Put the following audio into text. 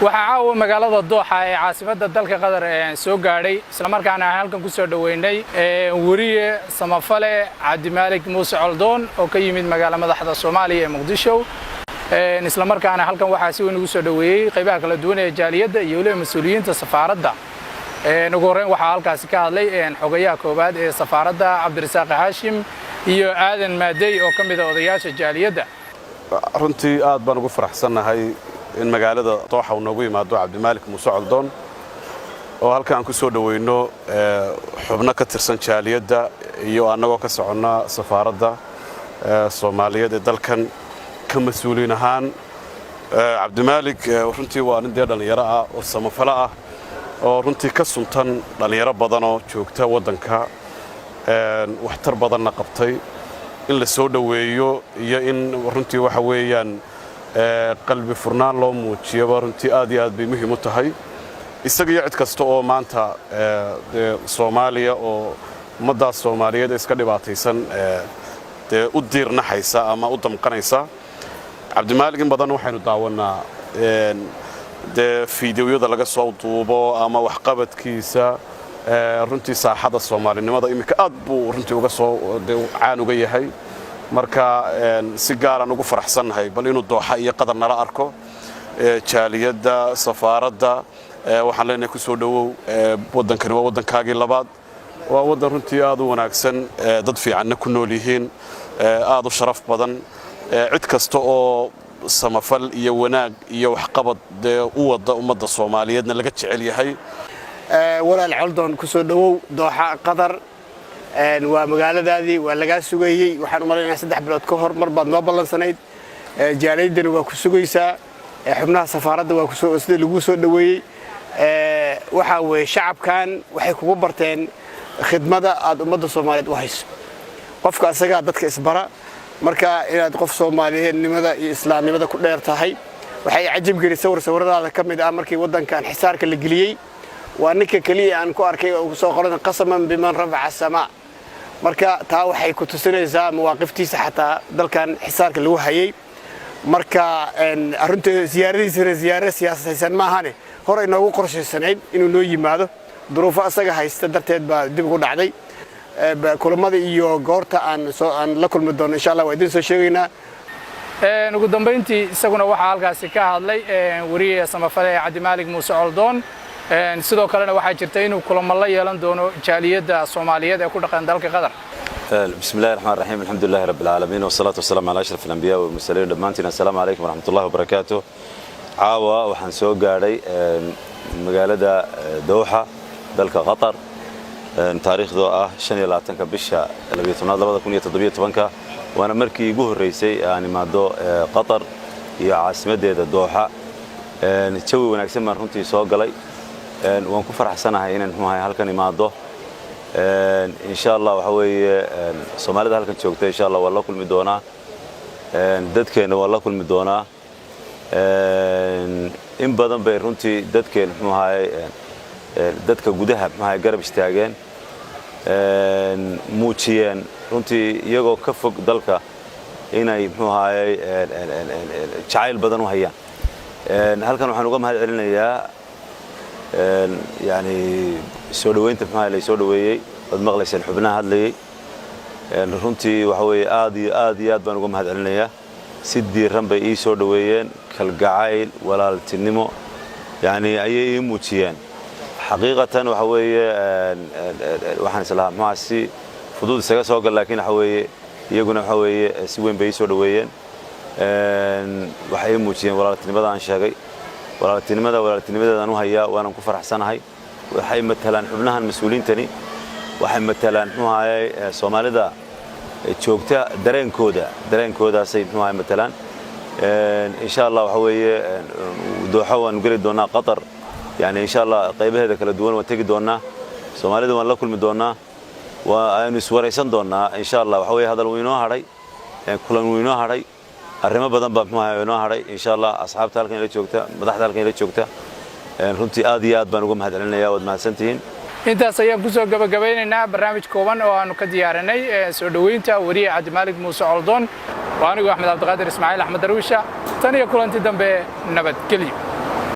waxaa caawa magaalada Dooxa ee caasimadda dalka Qatar soo gaadhay isla markaana halkan ku soo dhaweynay wariye samafale Cabdimaalik Muuse Coldoon oo ka yimid magaalada madaxda Soomaaliya ee Muqdisho isla markaana halkan waxaa si weyn ugu soo dhaweeyay qaybaha kala duwan ee jaaliyadda iyo waliba mas'uuliyiinta safaaradda ugu horreyn waxaa halkaas ka hadlay xogayaha koobaad ee safaaradda Cabdirasaaq Haashim iyo Aadan Maadey oo ka mid ah odayaasha jaaliyadda runtii aad baan ugu faraxsanahay in magaalada Dooxa uu noogu yimaado Cabdimaalik Muuse Coldoon oo halkaan ku soo dhaweyno xubno ka tirsan jaaliyadda iyo anagoo ka soconna safaaradda Soomaaliyeed ee dalkan ka mas'uuliin ahaan Cabdimaalik runtii waa nin dhalinyaro ah oo samafala ah oo runtii ka suntan dhalinyaro badan oo joogta wadanka waxtar badanna qabtay in la soo dhaweeyo iyo in runtii waxa weeyaan qalbi furnaan loo muujiyo runtii aad iyo aad bay muhiim u tahay isaga iyo cid kasta oo maanta Soomaaliya oo ummadda Soomaaliyeed iska dhibaataysan u diirnaxaysa ama u damqanaysa Cabdimaalik in badan waxaynu daawanaa fiidiyoyada laga soo duubo ama wax qabadkiisa runtii saaxada Soomaalinimada imika aad buu runtii uga soo caan uga yahay marka si gaar ah ugu faraxsanahay bal inuu Dooxa iyo Qatar nala arko jaaliyadda safaaradda waxaan leenahay ku soo dhawow wadankan waa wadankaagii labaad waa wadan runtii aad u wanaagsan dad fiican ku nool yihiin aad u sharaf badan cid kasta oo samafal iyo wanaag iyo wax qabad u wada ummadda Soomaaliyeedna laga jecel yahay walaal Coldoon ku soo dhawow Dooxa Qatar waa magaaladaadii waa laga sugayay waxaan u maleynayaa 3 bilood ka hor mar baad noo ballansanayd jaaliyadana waa ku sugaysaa xubnaha safaaradda waa ku soo sida lagu soo dhaweeyay waxa weey shacabkan waxay kugu barteen khidmada aad ummadda Soomaaliyeed u hayso qofka asaga dadka isbara marka inaad qof Soomaaliyeednimada iyo islaamnimada ku dheer tahay waxay cajab gelisay sawiradaada kamid ah markii wadankan xisaarka la geliyay waa ninka kaliya aan ku arkay oo soo qoran qasaman biman rafaca samaa marka taa waxay ku tusinaysaa mawaaqiftiisa xataa dalkan xisaarka lagu hayay marka arrinta ziyaarada siyaasadaysan ma ahane hore inoogu qorshaysaneyd inuu noo yimaado duruufo asaga haysta darteed baa dib ugu dhacday kulamada iyo goorta aan la kulmi doono insha Allah waa idin soo sheegaynaa ugu dambeyntii isaguna waxaa halkaas ka hadlay wariye samafale Cabdimaalik Muuse Coldoon sidoo kalena waxaa jirtay inuu kulamo la yeelan doono jaaliyadda Soomaaliyeed ee ku dhaqan dalka Qatar bismillaahir rahmaanir rahiim alxamdulillahi rabbil aalamiin wasalaatu wasalaamu ala ashrafil anbiyaa wal mursaliin dhammaantiin assalaamu alaykum warahmatullahi wabarakaatuh caawa waxaan soo gaadhay magaalada Dooxa dalka Qatar taariikhdu ah 25 bisha 2017 waana markii ugu horeysay aan imaado Qatar iyo caasimadeeda Dooxa jawi wanaagsan ma runtii soo galay waan ku faraxsanahay inaan halkan imaado insha Allah waxa weeye Soomaalida halkan joogta insha Allah waa la kulmi doonaa dadkeena waa la kulmi doonaa in badan bay runtii dadkeen dadka gudaha garab istaageen muujiyeen runtii iyagoo ka fog dalka inay jacayl badan u hayaan halkan waxaan uga mahad celinayaa يعني soo dhaweynta la soo dhaweeyay wad maqlayseen xubnaha hadlayay runtii waxa weeye aad iyo aad baan uga mahad celinayaa si diiran bay ii soo dhaweeyeen kalgacayl walaaltinimo yani ayay ii muujiyeen xaqiiqatan waxa weeye waxaan islaamaha si fudud isaga soo gal laakiin waxa weeye iyaguna waxa weeye si weyn bay ii soo dhaweeyeen waxay ii muujiyeen walaaltinimada aan sheegay walaaltinimadeedan u hayaa waan ku faraxsanahay waxay matalaan xubnahan mas'uuliintani waxay matalaan Soomaalida joogta dareenkoodaasay matalaan insha Allah waxa weeye Dooxa waan gali doonaa Qatar yani insha Allah qaybaheeda kala duwan waan tagi doonaa Soomaalida waan la kulmi doonaa waan iswaraysan doonaa insha Allah waxa weeye hadal weynoo haray kulan weynoo haray arrimo badan baa inoo haray insha Allah asxaabta halkan ila joogta madaxda halkan ila joogta runtii aad iyo aad baan uga mahad celinayaa wad mahadsantihiin intaas ayaan ku soo gabagabaynaynaa barnaamij kooban oo aanu ka diyaarinay soo dhaweynta wariye Cabdimaalik Muuse Coldoon وأنا أحمد عبد القادر إسماعيل أحمد درويشة تاني كلنتي دم بنبت كلي